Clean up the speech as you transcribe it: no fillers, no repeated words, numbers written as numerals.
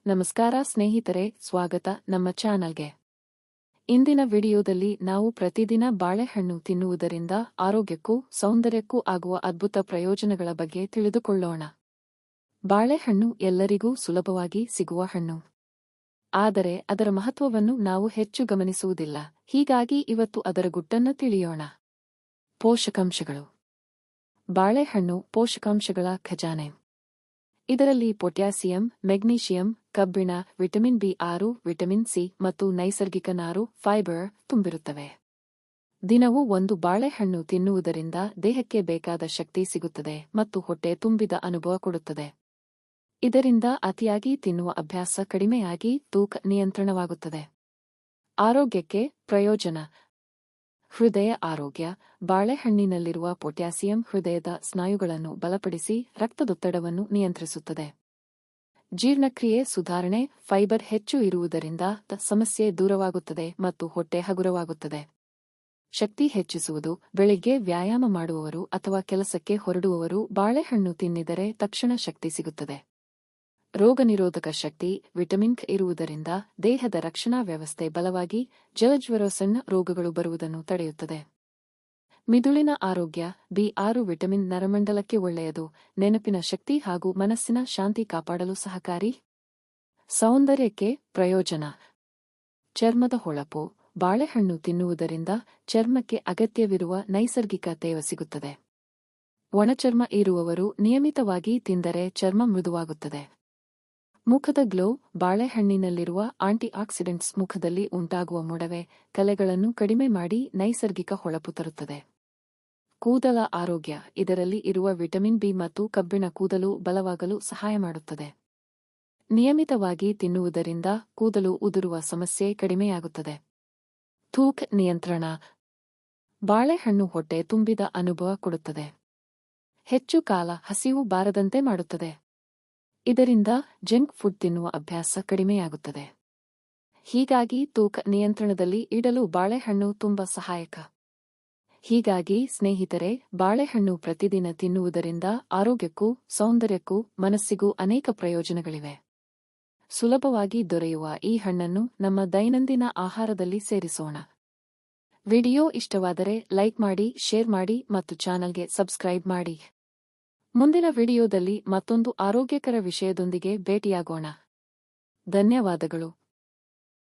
ನಮಸ್ಕಾರ ಸ್ನೇಹಿತರೆ, ಸ್ವಾಗತ ನಮ್ಮ ಚಾನಲ್ಗೆ. ಇಂದಿನ ವಿಡಿಯೋದಲ್ಲಿ ನಾವು ಪ್ರತಿದಿನ ಬಾಳೆಹಣ್ಣು ತಿನ್ನುವುದರಿಂದ ಆರೋಗ್ಯಕ್ಕೂ ಸೌಂದರ್ಯಕ್ಕೂ ಆಗುವ ಅದ್ಭುತ ಪ್ರಯೋಜನಗಳ ಬಗ್ಗೆ ತಿಳಿದುಕೊಳ್ಳೋಣ. ಬಾಳೆಹಣ್ಣು ಎಲ್ಲರಿಗೂ ಸುಲಭವಾಗಿ ಸಿಗುವ ಹಣ್ಣು. ಆದರೆ ಅದರ ಮಹತ್ವವನ್ನು ನಾವು ಹೆಚ್ಚು ಗಮನಿಸುವುದಿಲ್ಲ. ಹೀಗಾಗಿ ಇವತ್ತು ಅದರ ಗುಟ್ಟನ್ನು ತಿಳಿಯೋಣ. ಪೋಷಕಾಂಶಗಳು. ಬಾಳೆಹಣ್ಣು ಪೋಷಕಾಂಶಗಳ ಖಜಾನೆ. ಇದರಲ್ಲಿ ಪೊಟ್ಯಾಸಿಯಂ, ಮೆಗ್ನೀಷಿಯಂ, ಕಬ್ಬಿಣ, ವಿಟಮಿನ್ ಬಿ6, ವಿಟಮಿನ್ ಸಿ ಮತ್ತು ನೈಸರ್ಗಿಕ ನಾರು ಫೈಬರ್ ತುಂಬಿರುತ್ತವೆ. ದಿನವೂ ಒಂದು ಬಾಳೆಹಣ್ಣು ತಿನ್ನುವುದರಿಂದ ದೇಹಕ್ಕೆ ಬೇಕಾದ ಶಕ್ತಿ ಸಿಗುತ್ತದೆ ಮತ್ತು ಹೊಟ್ಟೆ ತುಂಬಿದ ಅನುಭವ ಕೊಡುತ್ತದೆ. ಇದರಿಂದ ಅತಿಯಾಗಿ ತಿನ್ನುವ ಅಭ್ಯಾಸ ಕಡಿಮೆಯಾಗಿ ತೂಕ ನಿಯಂತ್ರಣವಾಗುತ್ತದೆ. ಆರೋಗ್ಯಕ್ಕೆ ಪ್ರಯೋಜನ. ಹೃದಯ ಆರೋಗ್ಯ. ಬಾಳೆಹಣ್ಣಿನಲ್ಲಿರುವ ಪೊಟ್ಯಾಸಿಯಂ ಹೃದಯದ ಸ್ನಾಯುಗಳನ್ನು ಬಲಪಡಿಸಿ ರಕ್ತದೊತ್ತಡವನ್ನು ನಿಯಂತ್ರಿಸುತ್ತದೆ. ಜೀರ್ಣಕ್ರಿಯೆ ಸುಧಾರಣೆ. ಫೈಬರ್ ಹೆಚ್ಚು ಇರುವುದರಿಂದ ಸಮಸ್ಯೆ ದೂರವಾಗುತ್ತದೆ ಮತ್ತು ಹೊಟ್ಟೆ ಹಗುರವಾಗುತ್ತದೆ. ಶಕ್ತಿ ಹೆಚ್ಚಿಸುವುದು. ಬೆಳಿಗ್ಗೆ ವ್ಯಾಯಾಮ ಮಾಡುವವರು ಅಥವಾ ಕೆಲಸಕ್ಕೆ ಹೊರಡುವವರು ಬಾಳೆಹಣ್ಣು ತಿನ್ನಿದರೆ ತಕ್ಷಣ ಶಕ್ತಿ ಸಿಗುತ್ತದೆ. ರೋಗನಿರೋಧಕ ಶಕ್ತಿ. ವಿಟಮಿನ್ ಕ ಇರುವುದರಿಂದ ದೇಹದ ರಕ್ಷಣಾ ವ್ಯವಸ್ಥೆ ಬಲವಾಗಿ ಜಲಜ್ವರ ಸಣ್ಣ ರೋಗಗಳು ಬರುವುದನ್ನು ತಡೆಯುತ್ತದೆ. ಮಿದುಳಿನ ಆರೋಗ್ಯ. ಬಿ6 ವಿಟಮಿನ್ ನರಮಂಡಲಕ್ಕೆ ಒಳ್ಳೆಯದು. ನೆನಪಿನ ಶಕ್ತಿ ಹಾಗೂ ಮನಸ್ಸಿನ ಶಾಂತಿ ಕಾಪಾಡಲು ಸಹಕಾರಿ. ಸೌಂದರ್ಯಕ್ಕೆ ಪ್ರಯೋಜನ. ಚರ್ಮದ ಹೊಳಪು. ಬಾಳೆಹಣ್ಣು ತಿನ್ನುವುದರಿಂದ ಚರ್ಮಕ್ಕೆ ಅಗತ್ಯವಿರುವ ನೈಸರ್ಗಿಕ ತೇವ ಸಿಗುತ್ತದೆ. ಒಣಚರ್ಮ ಇರುವವರು ನಿಯಮಿತವಾಗಿ ತಿಂದರೆ ಚರ್ಮ ಮೃದುವಾಗುತ್ತದೆ. ಮುಖದ ಗ್ಲೋ. ಬಾಳೆಹಣ್ಣಿನಲ್ಲಿರುವ ಆಂಟಿಆಕ್ಸಿಡೆಂಟ್ಸ್ ಮುಖದಲ್ಲಿ ಉಂಟಾಗುವ ಮೊಡವೆ, ಕಲೆಗಳನ್ನು ಕಡಿಮೆ ಮಾಡಿ ನೈಸರ್ಗಿಕ ಹೊಳಪು ತರುತ್ತದೆ. ಕೂದಲ ಆರೋಗ್ಯ. ಇದರಲ್ಲಿ ಇರುವ ವಿಟಮಿನ್ ಬಿ ಮತ್ತು ಕಬ್ಬಿಣ ಕೂದಲು ಬಲವಾಗಲು ಸಹಾಯ ಮಾಡುತ್ತದೆ. ನಿಯಮಿತವಾಗಿ ತಿನ್ನುವುದರಿಂದ ಕೂದಲು ಉದುರುವ ಸಮಸ್ಯೆ ಕಡಿಮೆಯಾಗುತ್ತದೆ. ತೂಕ ನಿಯಂತ್ರಣ. ಬಾಳೆಹಣ್ಣು ಹೊಟ್ಟೆ ತುಂಬಿದ ಅನುಭವ ಕೊಡುತ್ತದೆ. ಹೆಚ್ಚು ಕಾಲ ಹಸಿವು ಬಾರದಂತೆ ಮಾಡುತ್ತದೆ. ಇದರಿಂದ ಜಂಕ್ ಫುಡ್ ತಿನ್ನುವ ಅಭ್ಯಾಸ ಕಡಿಮೆಯಾಗುತ್ತದೆ. ಹೀಗಾಗಿ ತೂಕ ನಿಯಂತ್ರಣದಲ್ಲಿ ಇಡಲು ಬಾಳೆಹಣ್ಣು ತುಂಬಾ ಸಹಾಯಕ. ಹೀಗಾಗಿ ಸ್ನೇಹಿತರೆ, ಬಾಳೆಹಣ್ಣು ಪ್ರತಿದಿನ ತಿನ್ನುವುದರಿಂದ ಆರೋಗ್ಯಕ್ಕೂ ಸೌಂದರ್ಯಕ್ಕೂ ಮನಸ್ಸಿಗೂ ಅನೇಕ ಪ್ರಯೋಜನಗಳಿವೆ. ಸುಲಭವಾಗಿ ದೊರೆಯುವ ಈ ಹಣ್ಣನ್ನು ನಮ್ಮ ದೈನಂದಿನ ಆಹಾರದಲ್ಲಿ ಸೇರಿಸೋಣ. ವಿಡಿಯೋ ಇಷ್ಟವಾದರೆ ಲೈಕ್ ಮಾಡಿ, ಶೇರ್ ಮಾಡಿ ಮತ್ತು ಚಾನಲ್ಗೆ ಸಬ್ಸ್ಕ್ರೈಬ್ ಮಾಡಿ. ಮುಂದಿನ ವಿಡಿಯೋದಲ್ಲಿ ಮತ್ತೊಂದು ಆರೋಗ್ಯಕರ ವಿಷಯದೊಂದಿಗೆ ಭೇಟಿಯಾಗೋಣ. ಧನ್ಯವಾದಗಳು.